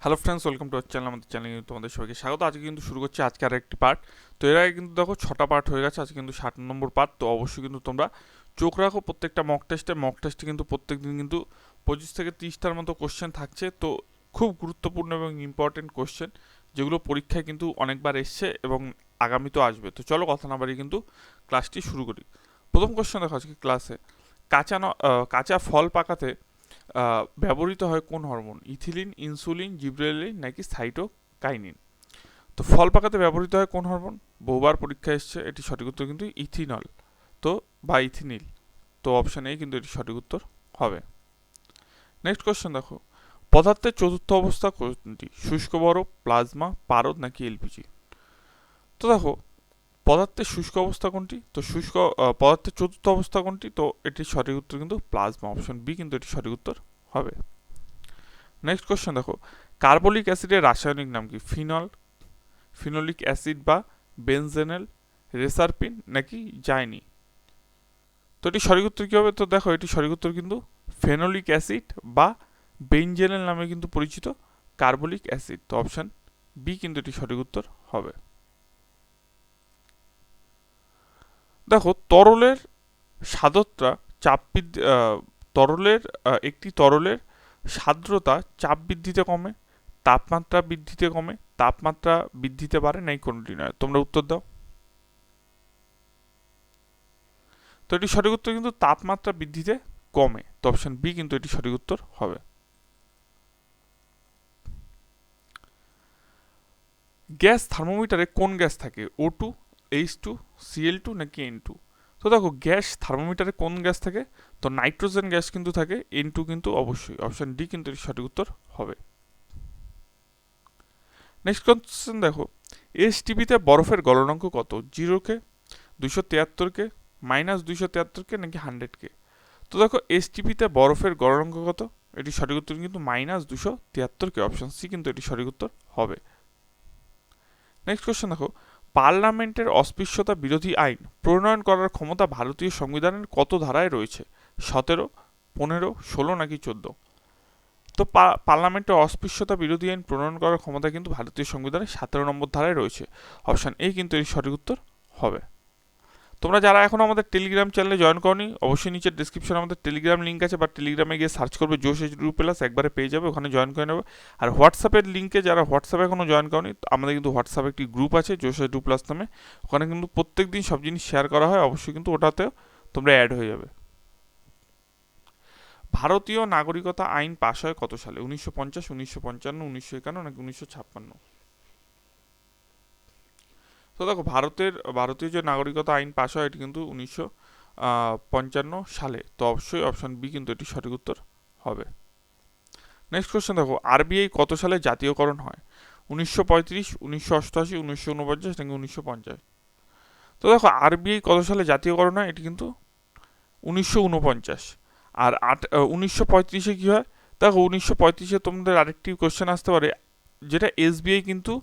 Hello friends, welcome to our channel. আমাদের চ্যানেলে তোমাদের সবাইকে স্বাগত। আজকে কিন্তু শুরু করছি আজকে আর একটি পার্ট। তো এর আগে কিন্তু দেখো 6টা পার্ট হয়ে গেছে, আজকে কিন্তু 60 নম্বর পার্ট। তো অবশ্যই কিন্তু তোমরা চোখ রাখো প্রত্যেকটা মক টেস্টে কিন্তু প্রত্যেক দিন কিন্তু 25 থেকে 30টার মতো কোশ্চেন থাকছে। তো খুব গুরুত্বপূর্ণ এবং ইম্পর্টেন্ট কোশ্চেন, যেগুলো পরীক্ষায় কিন্তু অনেকবার এসছে এবং আগামীতেও আসবে। তো চলো কথা না বাড়িয়ে কিন্তু ক্লাসটি শুরু করি। প্রথম কোশ্চেন দেখো আজকে ক্লাসে, কাঁচা ফল পাকাতে ব্যবহৃত হয় কোন হরমোন? ইথিলিন, ইনসুলিন, জিব্রেলিন নাকি সাইটোকাইনিন? তো ফল পাকাতে ব্যবহৃত হয় কোন হরমোন? বহুবার পরীক্ষা এসছে, এটি সঠিক উত্তর কিন্তু ইথিনল, তো বা ইথিনিল। তো অপশন এ কিন্তু এটি সঠিক উত্তর হবে। নেক্সট কোশ্চেন দেখো, পদার্থের চতুর্থ অবস্থা কোনটি? শুষ্ক বরফ, প্লাজমা, পারদ নাকি এলপিজি? তো দেখো, পদার্থের শুষ্ক অবস্থা কোনটি? তো পদার্থের চতুর্থ অবস্থা কোনটি? তো এটির সঠিক উত্তর কিন্তু প্লাজমা, অপশন বি কিন্তু এটি সঠিক উত্তর হবে। নেক্সট কোশ্চেন দেখো, কার্বলিক অ্যাসিডের রাসায়নিক নাম কি? ফিনলিক অ্যাসিড বা বেনজেনেল, রেসারপিন নাকি জাইনি? তো এটি সঠিক উত্তর কি হবে? তো দেখো, এটি সঠিক উত্তর কিন্তু ফেনোলিক অ্যাসিড বা বেনজেনেল নামে কিন্তু পরিচিত কার্বলিক অ্যাসিড। তো অপশন বি কিন্তু এটি সঠিক উত্তর হবে। দেখো, সাদতা চাপ বৃদ্ধি তরলের একটি তরলের সান্দ্রতা চাপ বৃদ্ধিতে কমে, তাপমাত্রা বৃদ্ধিতে কমে, তাপমাত্রা বৃদ্ধিতে পারে, নাই কোনটি নয়? তোমরা উত্তর দাও। তো এটি সঠিক উত্তর কিন্তু তাপমাত্রা বৃদ্ধিতে কমে। তো অপশন বি কিন্তু এটি সঠিক উত্তর হবে। গ্যাস থার্মোমিটারে কোন গ্যাস থাকে? O2, H2, Cl2 নাকি N2? তো দেখো, গ্যাস থার্মোমিটারে কোন গ্যাস থাকে? তো নাইট্রোজেন গ্যাস কিন্তু থাকে, N2 কিন্তু অবশ্যই। অপশন ডি কিন্তু এটি সঠিক উত্তর হবে। নেক্সট কোশ্চেন দেখো, এসটিপিতে বরফের গলনাঙ্ক কত? 0 কে, 273 কে, -273 কে নাকি 100 কে? তো দেখো, এসটিপিতে বরফের গলনাঙ্ক কত? এটি সঠিক উত্তর কিন্তু -273 কে, অপশন সি কিন্তু এটি সঠিক উত্তর হবে। নেক্সট কোশ্চেন দেখো, পার্লামেন্টের অস্পৃশ্যতা বিরোধী আইন প্রণয়ন করার ক্ষমতা ভারতীয় সংবিধানের কত ধারায় রয়েছে? 17, 15, 16 নাকি 14? তো পার্লামেন্টের অস্পৃশ্যতা বিরোধী আইন প্রণয়ন করার ক্ষমতা কিন্তু ভারতীয় সংবিধানের 17 নম্বর ধারায় রয়েছে। অপশন এ কিন্তু এর সঠিক উত্তর হবে। তোমরা যারা এখন আমাদের টেলিগ্রাম চ্যানেলে জয়েন করনি, অবশ্যই নিচের ডিসক্রিপশনে আমাদের টেলিগ্রাম লিঙ্ক আছে, বা টেলিগ্রামে গিয়ে সার্চ করবে জোশ এডু প্লাস, একবারে পেয়ে যাবে, ওখানে জয়েন করে নেবে। আর হোয়াটসঅ্যাপের লিঙ্কে যারা হোয়াটসঅ্যাপে এখনও জয়েন করনি, আমাদের কিন্তু হোয়াটসঅ্যাপে একটি গ্রুপ আছে জোশ এডু প্লাস নামে, ওখানে কিন্তু প্রত্যেক দিন সব জিনিস শেয়ার করা হয়, অবশ্যই কিন্তু ওটাতেও তোমরা অ্যাড হয়ে যাবে। ভারতীয় নাগরিকতা আইন পাশ হয় কত সালে? 1950, 1955, 1951 নাকি 1956? তো দেখো, ভারতীয় যে নাগরিকতা আইন পাশ হয় এটি কিন্তু 1955 সালে। তো অবশ্যই অপশন বি কিন্তু এটি সঠিক উত্তর হবে। নেক্সট কোশ্চেন দেখো, আরবিআই কত সালে জাতীয়করণ হয়? 1935, 1988, 1949 নাকি 1950? তো দেখো, আরবিআই কত সালে জাতীয়করণ হয়? এটি কিন্তু 1949। আর 1935-এ কি হয়? দেখো, 1935-এ তোমাদের আরেকটি কোশ্চেন আসতে পারে, যেটা এসবিআই কিন্তু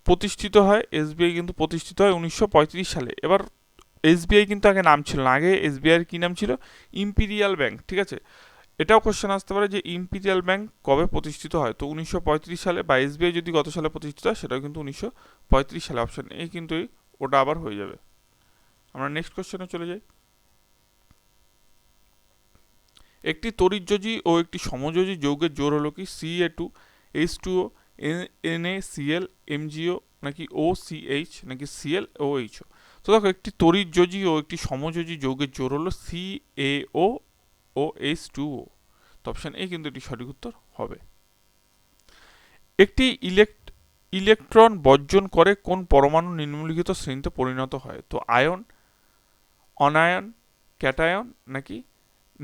প্রতিষ্ঠিত হয় 1935 সালে। এবার এসবিআই কিন্তু আগে নাম ছিল না, আগে এসবিআই এর কি নাম ছিল? ইম্পিরিয়াল ব্যাংক, ঠিক আছে? এটাও কোশ্চেন আসতে পারে যে ইম্পিরিয়াল ব্যাংক কবে প্রতিষ্ঠিত হয়? তো 1935 সালে, বা এসবিআই যদি কত সালে প্রতিষ্ঠিত হয় সেটাও কিন্তু 1935 সালে। অপশন এ কিন্তু ওটা আবার হয়ে যাবে। আমরা নেক্সট কোশ্চেনে চলে যাই। একটি তড়িৎযোজী ও একটি সমযোজী যৌগের জোড় হলো কি? Ca2, H2O, NaCl, MgO নাকি OCH নাকি ClOH? তো দেখো, একটি তড়িৎযোজী ও একটি সমযোজী যৌগের জোড় হলো CaO ও H2O। তো অপশন এ কিন্তু এটি সঠিক উত্তর হবে। একটি ইলেকট্রন বর্জন করে কোন পরমাণু নিম্নলিখিত শ্রেণীতে পরিণত হয়? তো আয়ন, অনায়ন, ক্যাটায়ন নাকি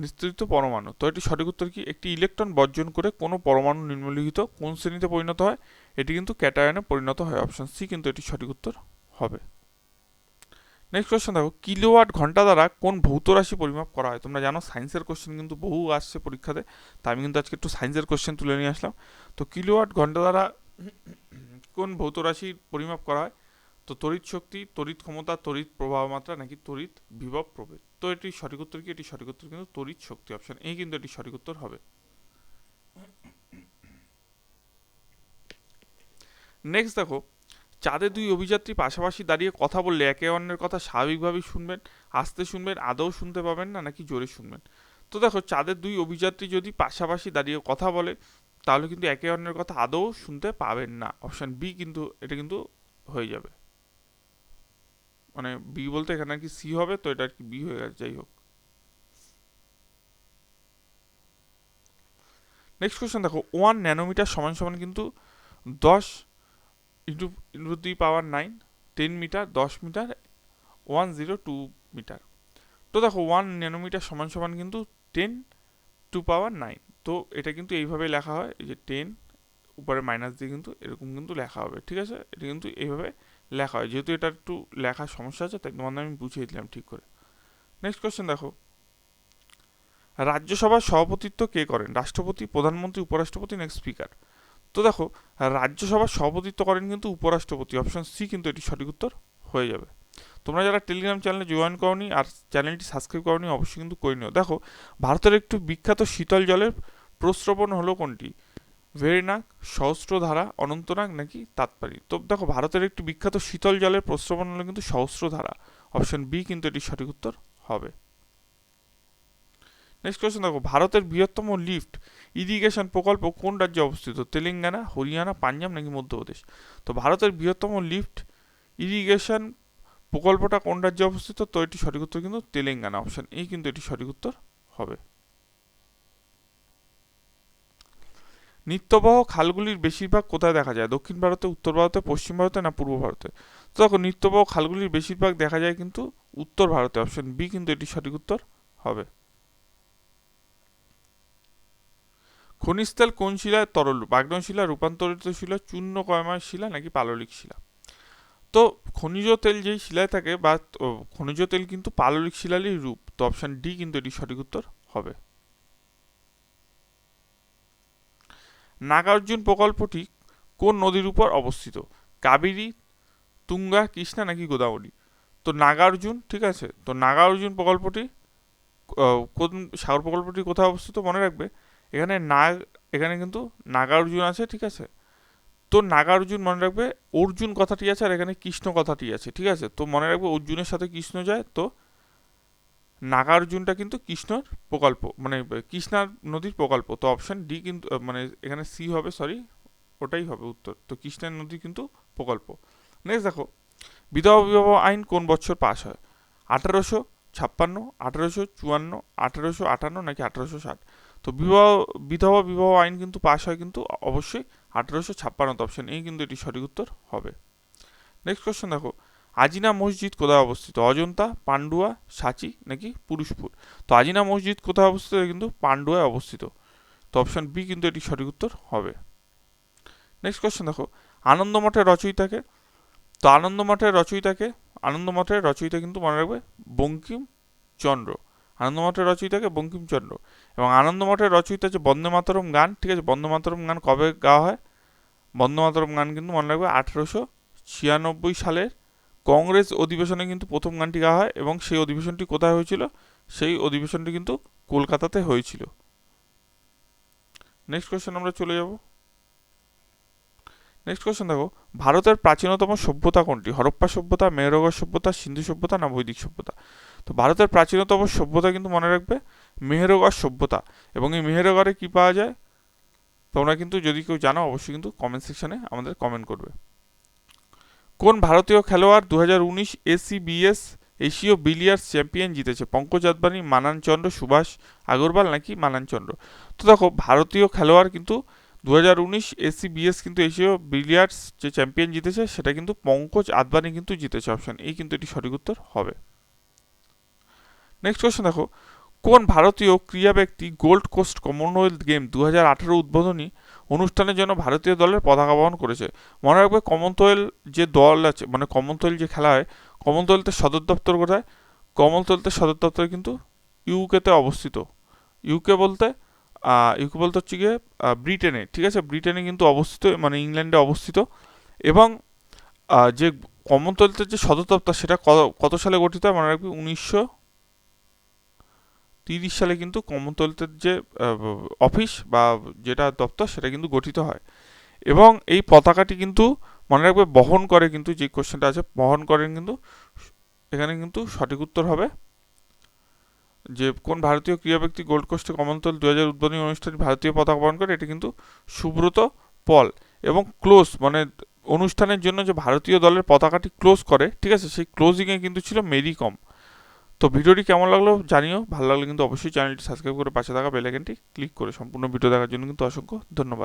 নিস্তৃত পরমাণু? তো এটি সঠিক উত্তর কি? একটি ইলেকট্রন বর্জন করে কোনো পরমাণু নিম্নলিখিত কোন শ্রেণীতে পরিণত হয়? এটি কিন্তু ক্যাটায়নে পরিণত হয়। অপশন সি কিন্তু এটি সঠিক উত্তর হবে। নেক্সট কোশ্চেন দেখো, কিলোওয়াট ঘন্টা দ্বারা কোন ভৌত রাশি পরিমাপ করা হয়? তোমরা জানো সায়েন্সের কোশ্চেন কিন্তু বহু আসছে পরীক্ষাতে, তাই আমি কিন্তু আজকে একটু সায়েন্সের কোশ্চেন তুলে নিয়ে আসলাম। তো কিলোওয়াট ঘন্টা দ্বারা কোন ভৌত রাশি পরিমাপ করা হয়? তো তড়িৎ শক্তি, তড়িৎ ক্ষমতা, তড়িৎ প্রবাহ মাত্রা নাকি তড়িৎ বিভব প্রভেদ? তো এটি সঠিক উত্তর কি? এটি সঠিক উত্তর কিন্তু তড়িৎ শক্তি। অপশন এই কিন্তু এটি সঠিক উত্তর হবে। নেক্সট দেখো, চাঁদে দুই অভিযাত্রী পাশাপাশি দাঁড়িয়ে কথা বললে একে অন্যের কথা স্বাভাবিকভাবেই শুনবেন, আস্তে শুনবেন, আদৌ শুনতে পাবেন না, নাকি জোরে শুনবেন? তো দেখো, চাঁদের দুই অভিযাত্রী যদি পাশাপাশি দাঁড়িয়ে কথা বলে তাহলে কিন্তু একে অন্যের কথা আদৌ শুনতে পাবেন না। অপশন বি কিন্তু এটা কিন্তু হয়ে যাবে, মানে বি বলতে এখানে আর কি সি হবে, তো এটা আর কি বি হয়ে গেছে, যাই হোক। নেক্সট কোয়েশ্চেন দেখো, 1 ন্যানোমিটার সমান সমান কিন্তু 10 × 10⁻⁹ 10 মিটার, 10 মিটার, 102 মিটার। তো দেখো, 1 ন্যানোমিটার সমান সমান কিন্তু 10⁻⁹। তো এটা কিন্তু এইভাবে লেখা হয়, এই যে 10 উপরে মাইনাস দিয়ে কিন্তু এরকম কিন্তু লেখা হবে, ঠিক আছে? এটা কিন্তু এইভাবে লেখা হয়, যেহেতু এটা একটু লেখার সমস্যা আছে তাই তোমাদের আমি বুঝিয়ে দিলাম ঠিক করে। নেক্সট কোয়েশ্চেন দেখো, রাজ্যসভার সভাপতিত্ব কে করেন? রাষ্ট্রপতি, প্রধানমন্ত্রী, উপরাষ্ট্রপতি, নেক্সট স্পিকার? তো দেখো, রাজ্যসভার সভাপতিত্ব করেন কিন্তু উপরাষ্ট্রপতি, অপশন সি কিন্তু এটি সঠিক উত্তর হয়ে যাবে। তোমরা যারা টেলিগ্রাম চ্যানেলে জয়েন করনি আর চ্যানেলটি সাবস্ক্রাইব করনি অবশ্যই কিন্তু করে নিও। দেখো, ভারতের একটু বিখ্যাত শীতল জলের প্রস্রবণ হলো কোনটি? ভেরিনাগ, সহস্রধারা, অনন্তনাগ, নাকি তাৎপারি? তো দেখো, ভারতের একটি বিখ্যাত শীতল জলের প্রস্রবণ হলো কিন্তু সহস্রধারা, অপশন বি কিন্তু এটি সঠিক উত্তর হবে। নেক্সট কোয়েশ্চেন দেখো, ভারতের বৃহত্তম লিফট ইরিগেশন প্রকল্প কোন রাজ্যে অবস্থিত? তেলেঙ্গানা, হরিয়ানা, পাঞ্জাব, নাকি মধ্যপ্রদেশ? তো ভারতের বৃহত্তম লিফট ইরিগেশন প্রকল্পটা কোন রাজ্যে অবস্থিত? তো এটি সঠিক উত্তর কিন্তু তেলেঙ্গানা, অপশন এ কিন্তু এটি সঠিক উত্তর হবে। নিত্যবহ খালগুলির বেশিরভাগ কোথায় দেখা যায়? দক্ষিণ ভারতে, উত্তর ভারতে, পশ্চিম ভারতে, না পূর্ব ভারতে? তো দেখো, নিত্যবহ খালগুলির বেশিরভাগ দেখা যায় কিন্তু উত্তর ভারতে, অপশন বি কিন্তু এটি সঠিক উত্তর হবে। খনিজ তেল কোন শিলায় তরল? আগ্নেয় শিলা, রূপান্তরিত শিলা, চূর্ণ কয়ময় শিলা, নাকি পাললিক শিলা? তো খনিজ তেল যেই শিলায় থাকে বা খনিজ তেল কিন্তু পাললিক শিলারই রূপ, তো অপশন ডি কিন্তু এটি সঠিক উত্তর হবে। নাগার্জুন প্রকল্পটি কোন নদীর উপর অবস্থিত? কাবেরী, তুঙ্গা, কৃষ্ণা, নাকি গোদাবরী? তো নাগার্জুন, ঠিক আছে, তো নাগার্জুন প্রকল্পটি কোন সাগর প্রকল্পটি কোথায় অবস্থিত মনে রাখবে, এখানে এখানে কিন্তু নাগার্জুন আছে, ঠিক আছে? তো নাগার্জুন মনে রাখবে, অর্জুন কথাটি আছে আর এখানে কৃষ্ণ কথাটি আছে, ঠিক আছে? তো মনে রাখবে অর্জুনের সাথে কৃষ্ণ যায়, তো নাগার্জুনটা কিন্তু কৃষ্ণর প্রকল্প, মানে কৃষ্ণার নদীর প্রকল্প, তো অপশন ডি কিন্তু মানে এখানে সি হবে, সরি, ওটাই হবে উত্তর, তো কৃষ্ণার নদী কিন্তু প্রকল্প। নেক্সট দেখো, বিধবা বিবাহ আইন কোন বছর পাশ হয়? 1856, 1854, 1858, নাকি 1860? তো বিধবা বিবাহ আইন কিন্তু পাশ হয় কিন্তু অবশ্যই 1856, অপশন এই কিন্তু এটি সঠিক উত্তর হবে। নেক্সট কোয়েশ্চেন দেখো, আজিনা মসজিদ কোথায় অবস্থিত? অজন্তা, পান্ডুয়া, সাঁচি, নাকি পুরুষপুর? তো আজিনা মসজিদ কোথায় অবস্থিত? কিন্তু পান্ডুয়ায় অবস্থিত, তো অপশন বি কিন্তু এটি সঠিক উত্তর হবে। নেক্সট কোয়েশ্চেন দেখো, আনন্দমঠের রচয়িতাকে? তো আনন্দমঠের রচয়িতা কিন্তু মনে রাখবে বঙ্কিমচন্দ্র। আনন্দমঠের রচয়িতাকে বঙ্কিমচন্দ্র। এবং আনন্দমঠের রচয়িতা যে বন্দে মাতরম গান, ঠিক আছে, বন্দে মাতরম গান কবে গাওয়া হয়? বন্দে মাতরম গান কিন্তু মনে রাখবে 1896 সালের কংগ্রেস অধিবেশনে কিন্তু প্রথম গানটি গাওয়া হয়, এবং সেই অধিবেশনটি কোথায় হয়েছিল? সেই অধিবেশনটি কিন্তু কলকাতাতে হয়েছিল। নেক্সট কোয়েশ্চেন আমরা চলে যাব। নেক্সট কোয়েশ্চেন দেখো, ভারতের প্রাচীনতম সভ্যতা কোনটি? হরপ্পা সভ্যতা, মেহেরগড় সভ্যতা, সিন্ধু সভ্যতা, না বৈদিক সভ্যতা? তো ভারতের প্রাচীনতম সভ্যতা কিন্তু মনে রাখবে মেহেরগড় সভ্যতা। এবং এই মেহেরগড়ে কি পাওয়া যায় তোমরা কিন্তু যদি কেউ জানো অবশ্যই কিন্তু কমেন্ট সেকশনে আমাদের কমেন্ট করবে। কোন ভারতীয় খেলোয়াড় 2019 ACBS এশীয় বিলিয়ার্ডস চ্যাম্পিয়ন জিতেছে? পঙ্কজ আদবানি, মানান চন্দ্র, সুভাষ আগরওয়াল, নাকি মানান চন্দ্র? তো দেখো, ভারতীয় খেলোয়াড় কিন্তু 2019 ACBS কিন্তু এশীয় বিলিয়ার্ডস যে চ্যাম্পিয়ন জিতেছে সেটা কিন্তু পঙ্কজ আদবানি কিন্তু জিতেছে, অপশন এই কিন্তু এটি সঠিক উত্তর হবে। নেক্সট কোয়েশ্চেন দেখো, কোন ভারতীয় ক্রীড়া ব্যক্তি গোল্ড কোস্ট কমনওয়েলথ গেম 2018 উদ্বোধনী অনুষ্ঠানের জন্য ভারতীয় দলের পতাকা বহন করেছে? মনে রাখবে, কমনওয়েলথ যে দল আছে, মানে কমনওয়েলথ যে খেলা হয়, কমনওয়েলথের সদর দপ্তর কোথায়? কমনওয়েলথের সদর দপ্তর কিন্তু ইউকেতে অবস্থিত। ইউকে বলতে হচ্ছে গিয়ে ব্রিটেনে, ঠিক আছে, ব্রিটেনে কিন্তু অবস্থিত, মানে ইংল্যান্ডে অবস্থিত। এবং যে কমনওয়েলথের যে সদর দপ্তর সেটা কত সালে গঠিত হয়? মনে রাখবি 1930 সালে কিন্তু কমনওয়েলথের যে অফিস বা যেটা দপ্তর সেটা কিন্তু গঠিত হয়। এবং এই পতাকাটি কিন্তু মনে রাখবে বহন করে, কিন্তু যে কোশ্চেনটা আছে বহন করেন, কিন্তু এখানে কিন্তু সঠিক উত্তর হবে যে কোন ভারতীয় ক্রীড়া ব্যক্তি গোল্ড কোস্টে কমনওয়েলথ 2000 উদ্বোধনী অনুষ্ঠানে ভারতীয় পতাকা বহন করে, এটা কিন্তু সুব্রত পল। এবং ক্লোজ মানে অনুষ্ঠানের জন্য যে ভারতীয় দলের পতাকাটি ক্লোজ করে, ঠিক আছে, সেই ক্লোজিংয়ে কিন্তু ছিল মেরি কম। তো ভিডিওটি কেমন লাগলো জানিও, ভালো লাগলে কিন্তু অবশ্যই চ্যানেলটি সাবস্ক্রাইব করে পাশে থাকা বেল আইকনটি ক্লিক করে সম্পূর্ণ ভিডিও দেখার জন্য কিন্তু অসংখ্য ধন্যবাদ।